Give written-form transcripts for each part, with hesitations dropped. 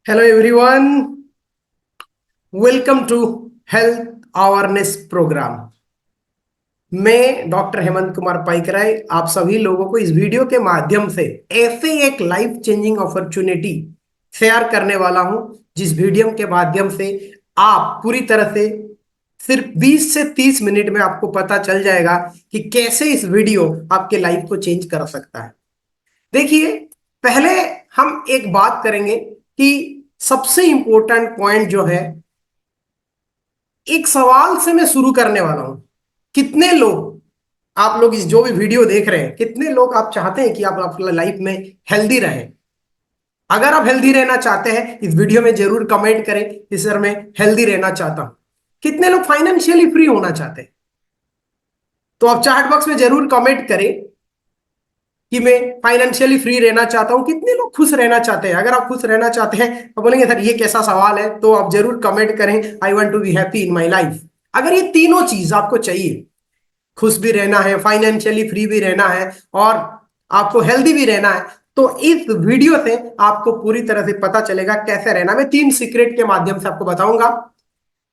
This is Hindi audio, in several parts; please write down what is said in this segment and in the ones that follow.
Hello everyone, welcome to Health Awareness Program। मैं डॉक्टर हेमंत कुमार पाइकराय आप सभी लोगों को इस वीडियो के माध्यम से ऐसे एक लाइफ चेंजिंग अपॉर्चुनिटी शेयर करने वाला हूं, जिस वीडियो के माध्यम से आप पूरी तरह से सिर्फ 20 से 30 मिनट में आपको पता चल जाएगा कि कैसे इस वीडियो आपके लाइफ को चेंज कर सकता है। देखिए, पहले हम एक बात करेंगे कि सबसे इंपॉर्टेंट पॉइंट जो है, एक सवाल से मैं शुरू करने वाला हूं। कितने लोग, आप लोग इस जो भी वीडियो देख रहे हैं, कितने लोग आप चाहते हैं कि आप अपनी लाइफ में हेल्दी रहें? अगर आप हेल्दी रहना चाहते हैं, इस वीडियो में जरूर कमेंट करें कि सर मैं हेल्दी रहना चाहता हूं। कितने लोग फाइनेंशियली फ्री होना चाहते हैं? तो आप चैट बॉक्स में जरूर कमेंट करें कि मैं फाइनेंशियली फ्री रहना चाहता हूं। कितने लोग खुश रहना चाहते हैं? अगर आप खुश रहना चाहते हैं तो बोलेंगे सर ये कैसा सवाल है, तो आप जरूर कमेंट करें I want to be happy in my life. अगर ये तीनों चीज आपको चाहिए, खुश भी रहना है, फाइनेंशियली फ्री भी रहना है और आपको हेल्दी भी रहना है, तो इस वीडियो से आपको पूरी तरह से पता चलेगा कैसे रहना। मैं 3 सीक्रेट के माध्यम से आपको बताऊंगा।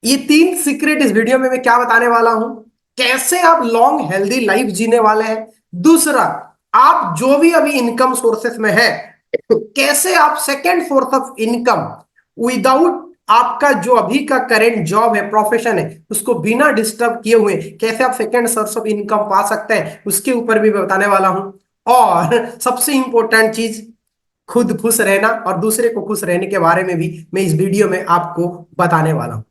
ये 3 सीक्रेट इस वीडियो में मैं क्या बताने वाला हूं, कैसे आप लॉन्ग हेल्दी लाइफ जीने वाले हैं। दूसरा, आप जो भी अभी इनकम सोर्सेस में है, तो कैसे आप second source of income without आपका जो अभी का करेंट जॉब है, प्रोफेशन है, उसको बिना डिस्टर्ब किए हुए कैसे आप सेकेंड सोर्स ऑफ इनकम पा सकते हैं, उसके ऊपर भी मैं बताने वाला हूं। और सबसे इंपॉर्टेंट चीज, खुद खुश रहना और दूसरे को खुश रहने के बारे में भी मैं इस वीडियो में आपको बताने वाला हूं।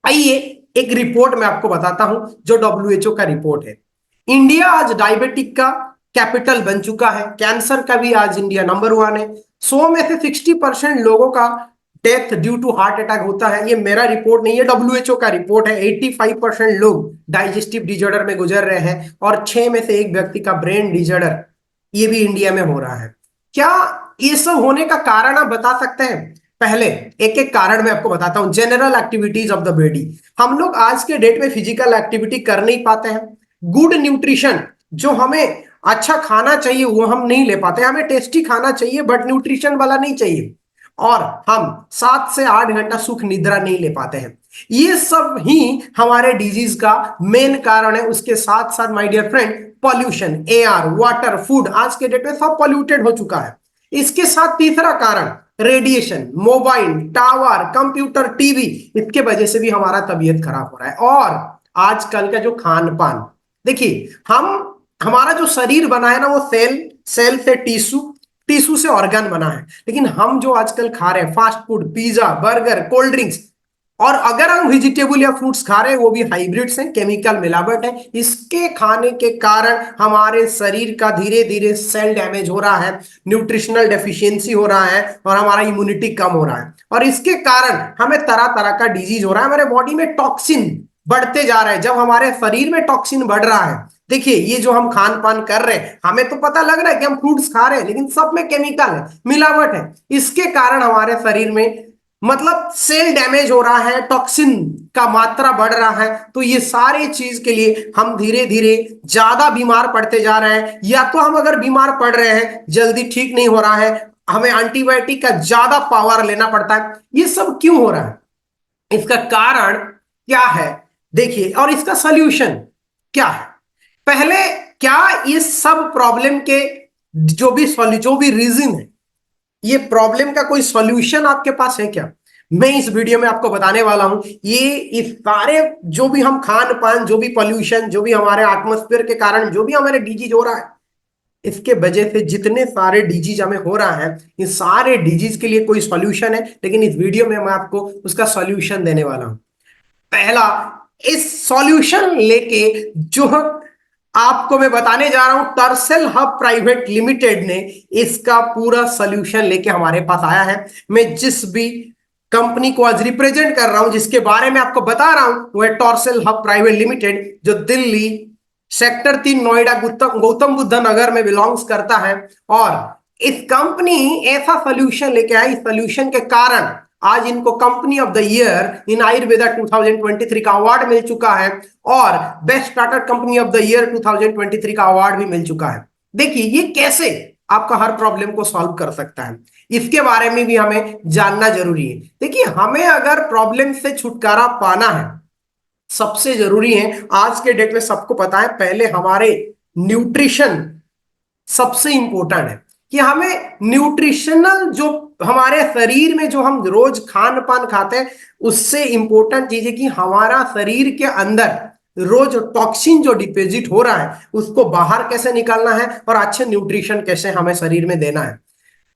आइए, एक रिपोर्ट मैं आपको बताता हूं, जो डब्ल्यूएचओ का रिपोर्ट है। इंडिया आज डायबिटिक का कैपिटल बन चुका है, कैंसर का भी आज इंडिया नंबर 1 है। 100 में से 60% लोगों का death due to heart attack होता है। ये मेरा रिपोर्ट नहीं है, डब्ल्यूएचओ का रिपोर्ट है। 85% लोग डाइजेस्टिव डिजॉर्डर में गुजर रहे हैं और 6 में से एक व्यक्ति का ब्रेन डिजॉर्डर, ये भी इंडिया में हो रहा है। क्या ये सब होने का कारण आप बता सकते हैं? पहले एक एक कारण मैं आपको बताता हूं। General activities of the body, हम लोग आज के डेट में फिजिकल एक्टिविटी कर नहीं पाते हैं। गुड न्यूट्रिशन, जो हमें अच्छा खाना चाहिए वो हम नहीं ले पाते। हमें टेस्टी खाना चाहिए बट न्यूट्रिशन वाला नहीं चाहिए। और हम 7 से 8 घंटा सुख निद्रा नहीं ले पाते हैं। ये सब ही हमारे डिजीज का मेन कारण है। उसके साथ साथ my dear friend, pollution, air, water, food, आज के डेट में सब पॉल्यूटेड हो चुका है। इसके साथ तीसरा कारण, radiation, mobile tower, computer, TV, इसके वजह से भी हमारा तबीयत खराब हो रहा है। और आजकल का जो खान पान, देखिए, हमारा जो शरीर बना है ना, वो सेल, सेल से टिश्यू, टिश्यू से ऑर्गन बना है। लेकिन हम जो आजकल खा रहे हैं, fast food, pizza, burger, cold drinks, और अगर हम वेजिटेबल या फ्रूट्स खा रहे हैं, वो भी हाइब्रिड्स हैं, केमिकल मिलावट है। इसके खाने के कारण हमारे शरीर का धीरे धीरे सेल डैमेज हो रहा है, न्यूट्रिशनल डेफिशिएंसी हो रहा है और हमारा इम्यूनिटी कम हो रहा है। और इसके कारण हमें तरह तरह का डिजीज हो रहा है। हमारे बॉडी में टॉक्सिन बढ़ते जा रहे हैं। जब हमारे शरीर में टॉक्सिन बढ़ रहा है, देखिए, ये जो हम खान पान कर रहे हैं, हमें तो पता लग रहा है कि हम फ्रूट्स खा रहे हैं, लेकिन सब में केमिकल है, मिलावट है। इसके कारण हमारे शरीर में मतलब सेल डैमेज हो रहा है, टॉक्सिन का मात्रा बढ़ रहा है। तो ये सारे चीज के लिए हम धीरे धीरे ज्यादा बीमार पड़ते जा रहे हैं। या तो हम अगर बीमार पड़ रहे हैं, जल्दी ठीक नहीं हो रहा है, हमें एंटीबायोटिक का ज्यादा पावर लेना पड़ता है। ये सब क्यों हो रहा है? इसका कारण क्या है, देखिए, और इसका सॉल्यूशन क्या है। पहले, क्या इस सब प्रॉब्लम के जो भी रीजन है, ये प्रॉब्लम का कोई सॉल्यूशन आपके पास है क्या? मैं इस वीडियो में आपको बताने वाला हूं। ये इस सारे जो भी हम खान पान, जो भी पॉल्यूशन, जो भी हमारे एटमॉस्फेयर के कारण जो भी हमारे डिजीज हो रहा है, इसके वजह से जितने सारे डिजीज हमें हो रहा है, इन सारे डिजीज के लिए कोई सॉल्यूशन है। लेकिन इस वीडियो में मैं आपको उसका सॉल्यूशन देने वाला हूं। पहला, इस सॉल्यूशन लेके जो आपको मैं बताने जा रहा हूं, टर्सेल हब प्राइवेट लिमिटेड ने इसका पूरा सॉल्यूशन लेके हमारे पास आया है। मैं जिस भी कंपनी को आज रिप्रेजेंट कर रहा हूं, जिसके बारे में आपको बता रहा हूं, वो है टर्सेल हब प्राइवेट लिमिटेड, जो दिल्ली सेक्टर 3 नोएडा गौतम बुद्ध नगर में बिलोंग्स करता है। और इस कंपनी ऐसा सॉल्यूशन लेके आई, इस सॉल्यूशन के कारण आज इनको company of the year in Ayurveda 2023 का अवार्ड मिल चुका है और best startup company of the year 2023 का अवार्ड भी मिल चुका है। देखिए, ये कैसे, आपका हर प्रॉब्लम को सॉल्व कर सकता है। इसके बारे में भी हमें जानना जरूरी है। देखिए, हमें अगर प्रॉब्लम से छुटकारा पाना है, सबसे जरूरी है, आज के डेट में सबको पता है, पहले हमारे न्यूट्रिशन सबसे इंपॉर्टेंट है। कि हमें न्यूट्रिशनल जो हमारे शरीर में जो हम रोज खान पान खाते हैं, उससे इंपॉर्टेंट चीज है कि हमारा शरीर के अंदर रोज टॉक्सिन जो डिपॉजिट हो रहा है उसको बाहर कैसे निकालना है और अच्छे न्यूट्रिशन कैसे हमें शरीर में देना है।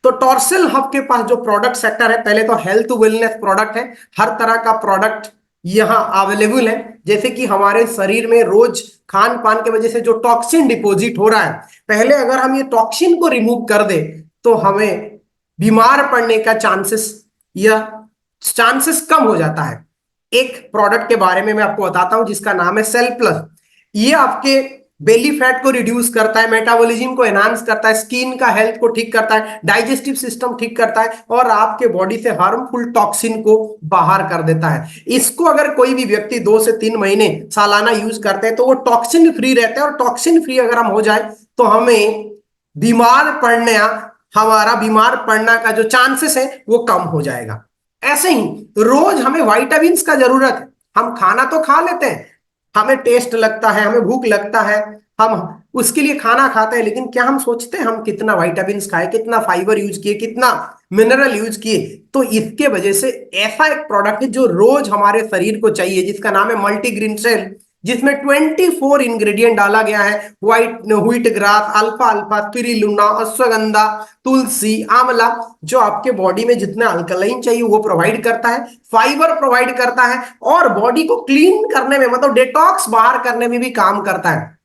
तो टॉर्सल हब के पास जो प्रोडक्ट सेक्टर है, पहले तो हेल्थ वेलनेस प्रोडक्ट है, हर तरह का प्रोडक्ट यहाँ अवेलेबल है। जैसे कि हमारे शरीर में रोज खान पान की वजह से जो टॉक्सिन डिपॉजिट हो रहा है, पहले अगर हम ये टॉक्सिन को रिमूव कर दे तो हमें बीमार पड़ने का चांसेस कम हो जाता है। एक प्रोडक्ट के बारे में मैं आपको बताता हूं जिसका नाम है सेल प्लस। ये आपके बेली फैट को रिड्यूस करता है, मेटाबॉलिज्म को एनहांस करता है, स्किन का हेल्थ को ठीक करता है, डाइजेस्टिव सिस्टम ठीक करता है और आपके बॉडी से हार्मफुल टॉक्सिन को बाहर कर देता है। इसको अगर कोई भी व्यक्ति 2 से 3 महीने सालाना यूज करते हैं तो वो टॉक्सिन फ्री रहते हैं, और टॉक्सिन फ्री अगर हम हो जाए तो हमें बीमार पड़ने हमारा बीमार पड़ना का जो चांसेस है वो कम हो जाएगा। ऐसे ही रोज हमें वाइटामिन्स का जरूरत है। हम खाना तो खा लेते हैं, हमें टेस्ट लगता है, हमें भूख लगता है, हम उसके लिए खाना खाते हैं, लेकिन क्या हम सोचते हैं हम कितना विटामिन्स खाए, कितना फाइबर यूज किए, कितना मिनरल यूज किए। तो इसके वजह से ऐसा एक प्रोडक्ट है जो रोज हमारे शरीर को चाहिए, जिसका नाम है मल्टीग्रीन सेल, जिसमें 24 इंग्रेडिएंट डाला गया है। व्हीट ग्रास, अल्फा अल्फा, स्पिरुलिना, अश्वगंधा, तुलसी, आंवला, जो आपके बॉडी में जितना अल्कलाइन चाहिए वो प्रोवाइड करता है, फाइबर प्रोवाइड करता है और बॉडी को क्लीन करने में, मतलब डिटॉक्स बाहर करने में भी काम करता है।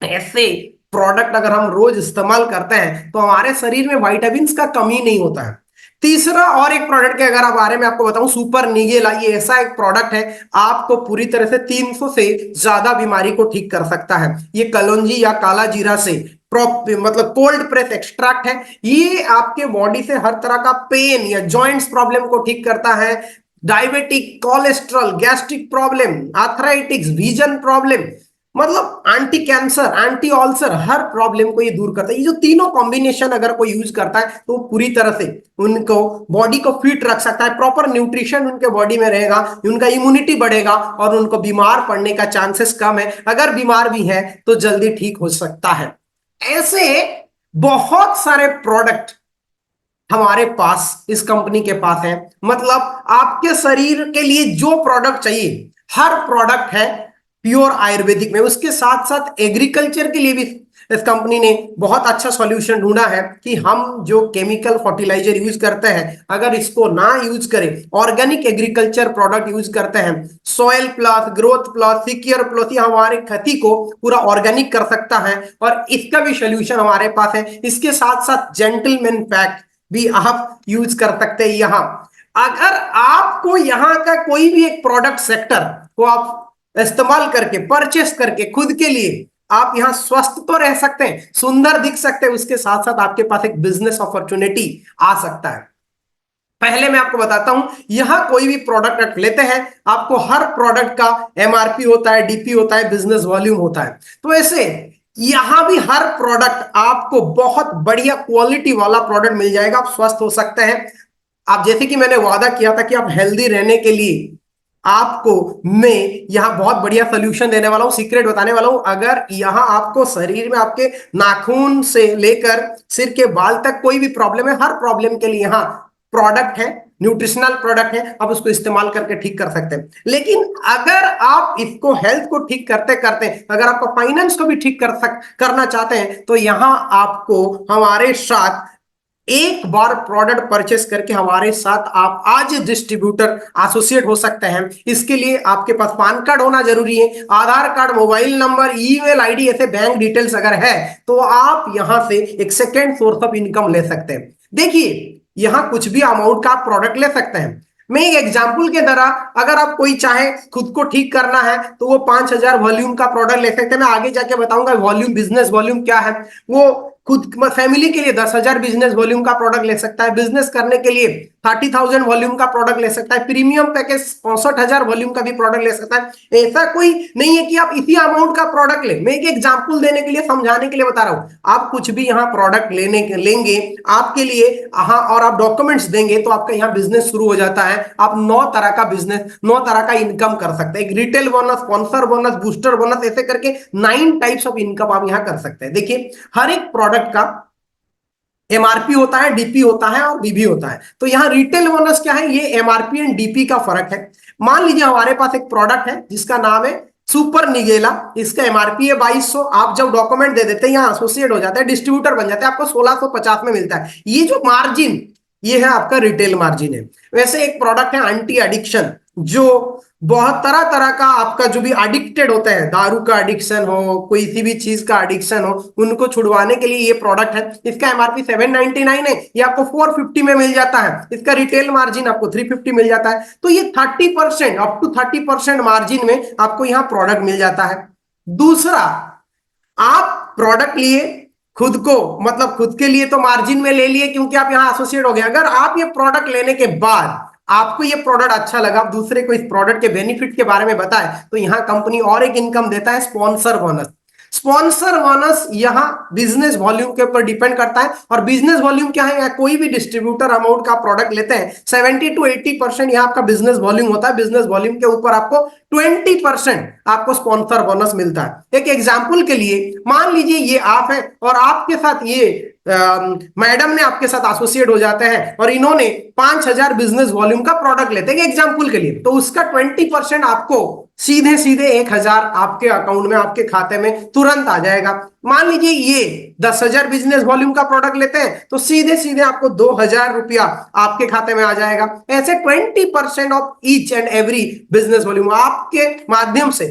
ऐसे प्रोडक्ट अगर हम रोज इस्तेमाल करते हैं तो हमारे शरीर में विटामिन्स का कमी नहीं होता है। तीसरा और एक प्रोडक्ट के अगर आप बारे में आपको बताऊं, सुपर निगेला, ये ऐसा एक प्रोडक्ट है आपको पूरी तरह से 300 से ज्यादा बीमारी को ठीक कर सकता है। ये कलौंजी या काला जीरा से मतलब कोल्ड प्रेस एक्सट्रैक्ट है। ये आपके बॉडी से हर तरह का पेन या जॉइंट्स प्रॉब्लम को ठीक करता है। Diabetic, cholesterol, gastric problem, arthritics, vision problem, मतलब एंटी कैंसर, एंटी अल्सर, हर प्रॉब्लम को ये दूर करता है। ये जो तीनों कॉम्बिनेशन अगर कोई यूज करता है तो पूरी तरह से उनको बॉडी को फिट रख सकता है। प्रॉपर न्यूट्रिशन उनके बॉडी में रहेगा, उनका इम्यूनिटी बढ़ेगा और उनको बीमार पड़ने का चांसेस कम है। अगर बीमार भी है तो जल्दी ठीक हो सकता है। ऐसे बहुत सारे प्रोडक्ट हमारे पास इस कंपनी के पास है। मतलब आपके शरीर के लिए जो प्रोडक्ट चाहिए हर प्रोडक्ट है प्योर आयुर्वेदिक में। उसके साथ साथ एग्रीकल्चर के लिए भी इस कंपनी ने बहुत अच्छा सॉल्यूशन ढूंढा है कि हम जो केमिकल फर्टिलाइजर यूज करते हैं अगर इसको ना यूज करें, ऑर्गेनिक एग्रीकल्चर प्रोडक्ट यूज करते हैं, soil plus, growth plus, secure plus, ये हमारे खेती को पूरा ऑर्गेनिक कर सकता है और इसका भी सोल्यूशन हमारे पास है। इसके साथ साथ जेंटलमैन पैक भी आप यूज कर सकते हैं। यहां अगर आपको यहां का कोई भी एक प्रोडक्ट सेक्टर को आप इस्तेमाल करके, परचेस करके खुद के लिए आप यहां स्वस्थ तो रह सकते हैं, सुंदर दिख सकते हैं, उसके साथ साथ आपके पास एक बिजनेस अपॉर्चुनिटी आ सकता है। पहले मैं आपको बताता हूं, यहां कोई भी प्रोडक्ट लेते हैं आपको हर प्रोडक्ट का एमआरपी होता है, डीपी होता है, बिजनेस वॉल्यूम होता है। तो ऐसे यहां भी हर प्रोडक्ट आपको बहुत बढ़िया क्वालिटी वाला प्रोडक्ट मिल जाएगा, आप स्वस्थ हो सकते हैं। आप जैसे कि मैंने वादा किया था कि आप हेल्दी रहने के लिए आपको मैं यहां बहुत बढ़िया सोल्यूशन देने वाला हूं, सीक्रेट बताने वाला हूं। अगर यहां आपको शरीर में आपके नाखून से लेकर सिर के बाल तक कोई भी प्रॉब्लम है, हर प्रॉब्लम के लिए यहां प्रोडक्ट है, न्यूट्रिशनल प्रोडक्ट है, आप उसको इस्तेमाल करके ठीक कर सकते हैं। लेकिन अगर आप इसको हेल्थ को ठीक करते करते अगर आपको फाइनेंस को भी ठीक करना चाहते हैं तो यहां आपको हमारे साथ एक बार प्रोडक्ट परचेस करके हमारे साथ आप आज डिस्ट्रीब्यूटर एसोसिएट हो सकते हैं। इसके लिए आपके पास पैन कार्ड होना जरूरी है, Aadhaar card, mobile number, email ID, ऐसे बैंक डिटेल्स अगर है तो आप यहां से एक सेकेंड सोर्स ऑफ इनकम ले सकते हैं। देखिए, यहां कुछ भी अमाउंट का आप प्रोडक्ट ले सकते हैं। मैं एक एग्जाम्पल के द्वारा, अगर आप कोई चाहे खुद को ठीक करना है तो वो 5,000 वॉल्यूम का प्रोडक्ट ले सकते हैं। मैं आगे जाके बताऊंगा वॉल्यूम, बिजनेस वॉल्यूम क्या है। वो खुद फैमिली के लिए 10,000 बिजनेस वॉल्यूम का प्रोडक्ट ले सकता है। बिजनेस करने के लिए 30,000 वॉल्यूम का प्रोडक्ट ले सकता है, प्रीमियम पैकेज 65,000 वॉल्यूम का भी प्रोडक्ट ले सकता है। ऐसा कोई नहीं है कि आप इसी अमाउंट का प्रोडक्ट ले। मैं एक एग्जांपल देने के लिए, समझाने के लिए बता रहा हूं। आप कुछ भी यहाँ प्रोडक्ट लेंगे आपके लिए, हाँ, और आप डॉक्यूमेंट्स देंगे तो आपका यहाँ बिजनेस शुरू हो जाता है। आप 9 तरह का बिजनेस, 9 तरह का इनकम कर सकते हैं। एक retail bonus, sponsor bonus, booster bonus, ऐसे करके 9 टाइप्स ऑफ इनकम आप यहाँ कर सकते हैं। देखिए, हर एक प्रोडक्ट का एमआरपी होता है, डीपी होता है और बीबी होता है। तो यहाँ रिटेल बोनस क्या है, ये एमआरपी एंड डीपी का फर्क है। मान लीजिए हमारे पास एक प्रोडक्ट है जिसका नाम है सुपर निगेला, इसका एमआरपी है 2200। आप जब डॉक्यूमेंट दे देते हैं, यहाँ एसोसिएट हो जाता है, डिस्ट्रीब्यूटर बन जाता है, आपको 1650 में मिलता है। ये जो मार्जिन, ये है आपका रिटेल मार्जिन है। वैसे एक प्रोडक्ट है एंटी एडिक्शन, जो बहुत तरह तरह का आपका जो भी एडिक्टेड होता है, दारू का एडिक्शन हो, कोई सी भी चीज का एडिक्शन हो, उनको छुड़वाने के लिए ये प्रोडक्ट है। इसका एमआरपी 799 है, ये आपको 450 में मिल जाता है। इसका रिटेल मार्जिन आपको 350 मिल जाता है। तो ये 30%, अप टू 30% मार्जिन में आपको यहाँ प्रोडक्ट मिल जाता है। दूसरा, आप प्रोडक्ट लिए खुद को, मतलब खुद के लिए तो मार्जिन में ले लिए क्योंकि आप यहां एसोसिएट हो गए। अगर आप ये प्रोडक्ट लेने के बाद आपको ये प्रोडक्ट अच्छा लगा, आप दूसरे को इस प्रोडक्ट के बेनिफिट के बारे में बताए, तो यहां कंपनी और एक इनकम देता है, स्पॉन्सर बोनस। स्पॉन्सर बोनस यहां बिजनेस वॉल्यूम के ऊपर डिपेंड करता है। और बिजनेस वॉल्यूम क्या है, कोई भी डिस्ट्रीब्यूटर अमाउंट का प्रोडक्ट लेते हैं, 70 to 80% यहां आपका बिजनेस वॉल्यूम होता है। बिजनेस वॉल्यूम के ऊपर आपको 20% आपको स्पॉन्सर बोनस मिलता है। एक एग्जांपल के लिए, मान लीजिए ये आप है और आपके साथ ये मैडम ने आपके साथ एसोसिएट हो जाते हैं और इन्होंने 5,000 बिजनेस वॉल्यूम का प्रोडक्ट लेते हैं एग्जांपल के लिए, तो उसका 20% आपको सीधे सीधे 1,000 आपके अकाउंट में, आपके खाते में तुरंत आ जाएगा। मान लीजिए ये 10,000 बिजनेस वॉल्यूम का प्रोडक्ट लेते हैं तो सीधे सीधे आपको 2,000 रुपया आपके खाते में आ जाएगा। ऐसे 20% of each and every business volume आपके माध्यम से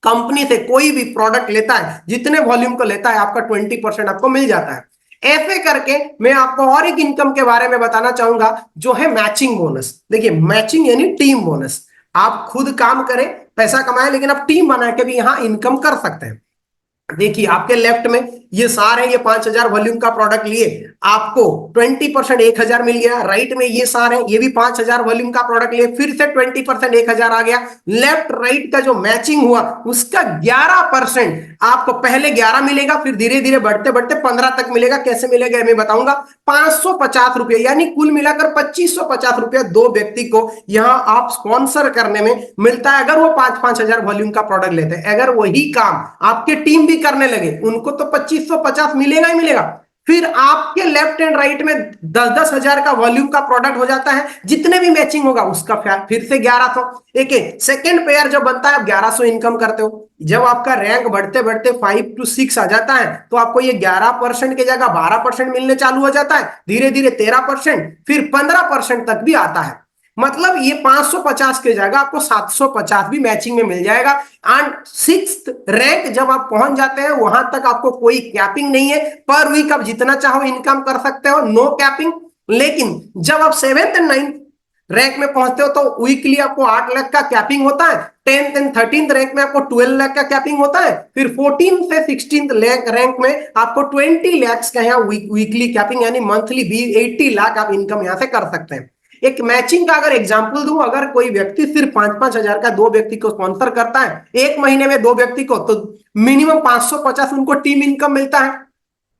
कंपनी से कोई भी प्रोडक्ट लेता है, जितने वॉल्यूम को लेता है, आपका 20% आपको मिल जाता है। ऐसे करके मैं आपको और एक इनकम के बारे में बताना चाहूंगा, जो है मैचिंग बोनस। देखिए, मैचिंग यानी टीम बोनस। आप खुद काम करें, पैसा कमाएं, लेकिन आप टीम बना के भी यहां इनकम कर सकते हैं। देखिए, आपके लेफ्ट में ये सारे, ये 5,000 वॉल्यूम का प्रोडक्ट लिए आपको 20% 1,000 मिल गया। राइट में ये सारे, ये भी 5,000 वॉल्यूम का प्रोडक्ट लिए, फिर से 20% 1,000 आ गया। लेफ्ट राइट का जो मैचिंग हुआ उसका 11% आपको पहले 11 मिलेगा, फिर धीरे धीरे बढ़ते बढ़ते 15 तक मिलेगा। कैसे मिलेगा मैं बताऊंगा। 550 रुपये, यानी कुल मिलाकर 2,550 रुपया दो व्यक्ति को यहां आप स्पॉन्सर करने में मिलता है, अगर वो 5,000 वॉल्यूम का प्रोडक्ट लेते हैं। अगर वही काम आपके टीम भी करने लगे, उनको तो 2,550 मिलेगा ही मिलेगा। फिर आपके लेफ्ट एंड राइट में 10,000 का वॉल्यूम का प्रोडक्ट हो जाता है। जितने भी मैचिंग होगा उसका फिर से 1,100। एक सेकेंड पेयर जब बनता है, आप 1,100 इनकम करते हो। जब आपका रैंक बढ़ते बढ़ते 5 to 6 आ जाता है, तो आपको ये 11% की जगह 12% मिलने चालू हो जाता है, धीरे धीरे 13%, फिर 15% तक भी आता है। मतलब ये 550 की जगह आपको 750 भी मैचिंग में मिल जाएगा। एंड 6th रैंक जब आप पहुंच जाते हैं, वहां तक आपको कोई कैपिंग नहीं है। पर वीक आप जितना चाहो इनकम कर सकते हो, नो कैपिंग। लेकिन जब आप 7th एंड 9th रैंक में पहुंचते हो तो वीकली आपको 8 लाख का कैपिंग होता है। 10th एंड 13th रैंक में आपको 12 लाख का कैपिंग होता है। फिर 14th से 16th रैंक में आपको 20 लाख का यहाँ वीकली कैपिंग, यानी मंथली भी 80 लाख आप इनकम यहाँ से कर सकते हैं। एक मैचिंग का अगर एग्जांपल दूं, अगर कोई व्यक्ति सिर्फ 5-5 हजार का दो व्यक्ति को स्पॉन्सर करता है एक महीने में, दो व्यक्ति को, तो मिनिमम 550 उनको टीम इनकम मिलता है।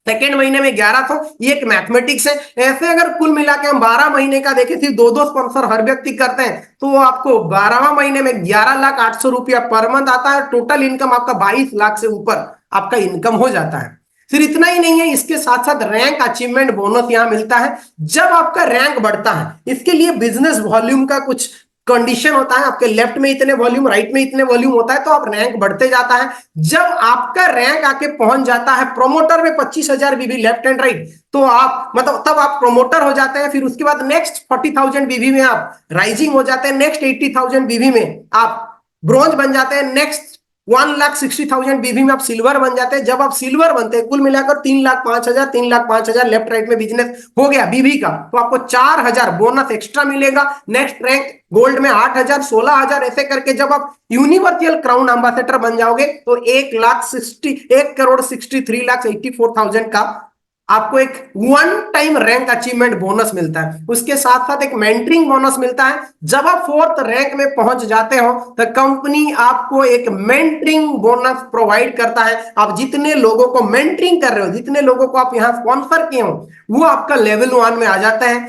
सेकेंड महीने में 1,100, ये एक मैथमेटिक्स है। ऐसे अगर कुल मिला के हम 12 महीने का देखें, सिर्फ दो दो स्पॉन्सर हर व्यक्ति करते हैं, तो आपको 12वां महीने में 11,800,000 रुपया पर मंथ आता है। टोटल इनकम आपका 22 लाख से ऊपर आपका इनकम हो जाता है। फिर इतना ही नहीं है, इसके साथ साथ रैंक अचीवमेंट बोनस यहां मिलता है। जब आपका रैंक बढ़ता है, इसके लिए बिजनेस वॉल्यूम का कुछ कंडीशन होता है। आपके लेफ्ट में इतने वॉल्यूम, राइट में इतने वॉल्यूम होता है, तो आप रैंक बढ़ते जाता है। जब आपका रैंक आके पहुंच जाता है प्रोमोटर में 25,000 बीबी लेफ्ट एंड राइट, तो आप मतलब तब आप प्रोमोटर हो जाते हैं। फिर उसके बाद नेक्स्ट 40,000 बीबी में आप राइजिंग हो जाते हैं। नेक्स्ट 80,000 बीबी में आप ब्रॉन्ज बन जाते हैं। नेक्स्ट 1,60,000 बीबी में आप सिल्वर बन जाते हैं। जब आप सिल्वर बनते हैं, कुल मिलाकर 3,05,000, 3,05,000 लेफ्ट राइट में बिजनेस हो गया बीबी का, तो आपको 4,000 बोनस एक्स्ट्रा मिलेगा। नेक्स्ट रैंक गोल्ड में 8,000, 16,000, ऐसे करके जब आप यूनिवर्सल क्राउन एम्बेसडर बन जाओगे तो 1,63,84,000 का आपको एक one time rank achievement bonus मिलता है, उसके साथ साथ एक मेंटरिंग बोनस मिलता है। जब आप फोर्थ रैंक में पहुंच जाते हो तो कंपनी आपको एक मेंटरिंग बोनस प्रोवाइड करता है। आप जितने लोगों को मेंटरिंग कर रहे हो, जितने लोगों को आप यहां स्पॉन्सर किए हो, वो आपका लेवल 1 में आ जाता है।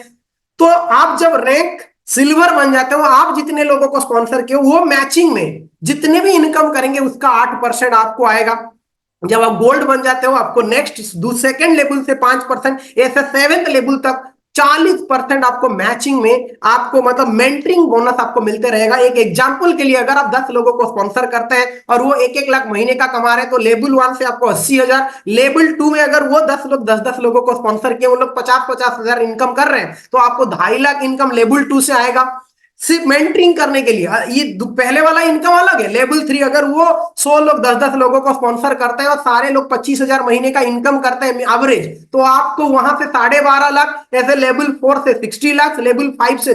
तो आप जब रैंक सिल्वर बन जाते हो, आप जितने लोगों को स्पॉन्सर किए हो वो मैचिंग में जितने भी इनकम करेंगे उसका 8% आपको आएगा। जब आप गोल्ड बन जाते हो आपको नेक्स्ट सेकंड लेवल से 5%, ऐसे सेवेंथ लेवल तक 40% आपको मैचिंग में आपको मतलब मेंटरिंग बोनस आपको मिलते रहेगा। एक एग्जांपल के लिए अगर आप 10 लोगों को स्पॉन्सर करते हैं और वो 1-1 लाख महीने का कमा रहे हैं तो लेवल 1 से आपको 80,000, लेवल 2 में अगर वो 10 लोग 10-10 लोगों को स्पॉन्सर किए, वो लोग 50-50 हजार इनकम कर रहे हैं, तो आपको 2.5 लाख इनकम लेवल 2 से आएगा सिर्फ मेंटरिंग करने के लिए। ये पहले वाला इनकम अलग है। लेवल 3 अगर वो 100 लोग 10-10 लोगों को स्पॉन्सर करते हैं और सारे लोग 25,000 महीने का इनकम करते हैं एवरेज, तो आपको वहां से 12.5 लाख, ऐसे लेवल 4 से 60 लाख, लेवल 5 से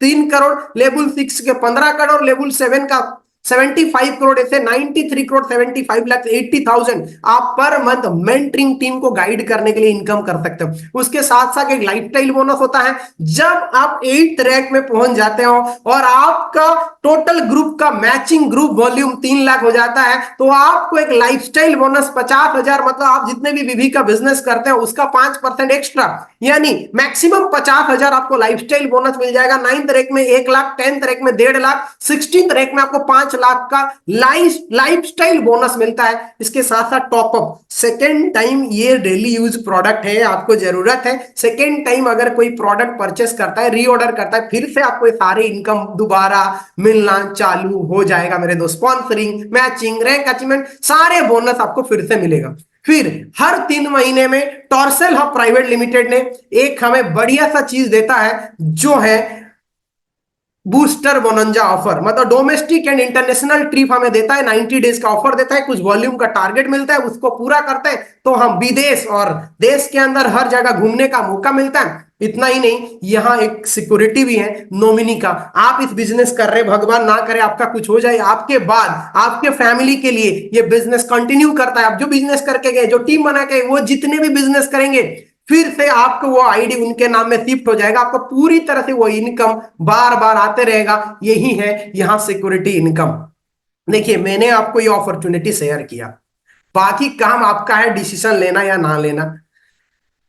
3 करोड़, लेवल 6 के 15 करोड़, लेवल 7 का 75 करोड़, ऐसे 93 करोड़ 75 लाख 80,000 आप पर मंथ मेंटरिंग टीम को गाइड करने के लिए इनकम कर सकते हो। उसके साथ साथ एक लाइफस्टाइल बोनस होता है। जब आप 8th रैंक में पहुंच जाते हो और आपका टोटल ग्रुप का मैचिंग ग्रुप वॉल्यूम 3 लाख हो जाता है, तो आपको एक लाइफस्टाइल बोनस 50,000, मतलब आप जितने भी विधि का बिजनेस करते हो उसका 5% एक्स्ट्रा, यानी मैक्सिमम 50,000 आपको लाइफस्टाइल बोनस मिल जाएगा। 9th रैंक में 1 लाख, 10th रैंक में 1.5 लाख, 16th रैंक में आपको 5 लाख का लाइफस्टाइल बोनस मिलता है। इसके साथ साथ टॉपअप, सेकेंड टाइम ये डेली यूज प्रोडक्ट है, आपको जरूरत है, सेकेंड टाइम अगर कोई प्रोडक्ट परचेस करता है, रीऑर्डर करता है, फिर से आपको सारे इनकम दोबारा मिलना चालू हो जाएगा मेरे दोस्त। स्पॉन्सरिंग, मैचिंग, रैंक अचीवमेंट, सारे बोनस आपको फिर से मिलेगा। फिर हर 3 महीने में टॉर्सल हब प्राइवेट लिमिटेड ने एक हमें बढ़िया सा चीज देता है, जो है बूस्टर बोनंजा ऑफर। मतलब डोमेस्टिक एंड इंटरनेशनल ट्रिप हमें देता है, 90 डेज का ऑफर देता है, कुछ वॉल्यूम का टारगेट मिलता है, उसको पूरा करते हैं तो हम विदेश और देश के अंदर हर जगह घूमने का मौका मिलता है। इतना ही नहीं, यहाँ एक सिक्योरिटी भी है नॉमिनी का। आप इस बिजनेस कर रहे, भगवान ना करे आपका कुछ हो जाए, आपके बाद आपके फैमिली के लिए ये बिजनेस कंटिन्यू करता है। आप जो बिजनेस करके गए, जो टीम बना के, वो जितने भी बिजनेस करेंगे, फिर से आपको वो आईडी उनके नाम में शिफ्ट हो जाएगा, आपको पूरी तरह से वो इनकम बार बार आते रहेगा। यही है यहां सिक्योरिटी इनकम। देखिए, मैंने आपको ये अपॉर्चुनिटी शेयर किया, बाकी काम आपका है डिसीजन लेना या ना लेना।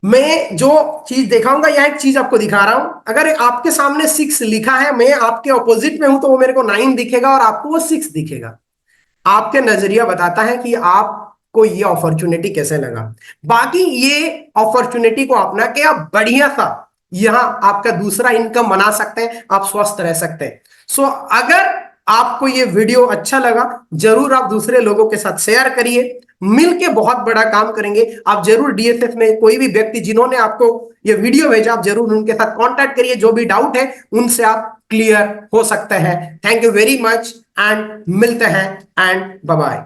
मैं जो चीज दिखाऊंगा, यह एक चीज आपको दिखा रहा हूं। अगर आपके सामने 6 लिखा है, मैं आपके ऑपोजिट में हूं, तो वो मेरे को 9 दिखेगा और आपको वो 6 दिखेगा। आपके नजरिया बताता है कि आपको ये अपॉर्चुनिटी कैसे लगा। बाकी ये अपॉर्चुनिटी को अपना के आप बढ़िया सा यहां आपका दूसरा इनकम बना सकते हैं, आप स्वस्थ रह सकते हैं। सो अगर आपको ये वीडियो अच्छा लगा, जरूर आप दूसरे लोगों के साथ शेयर करिए। मिलके बहुत बड़ा काम करेंगे। आप जरूर डीएसएस में कोई भी व्यक्ति जिन्होंने आपको ये वीडियो भेजा, आप जरूर उनके साथ कांटेक्ट करिए। जो भी डाउट है उनसे आप क्लियर हो सकते हैं। Thank you very much and मिलते हैं एंड बाय बाय।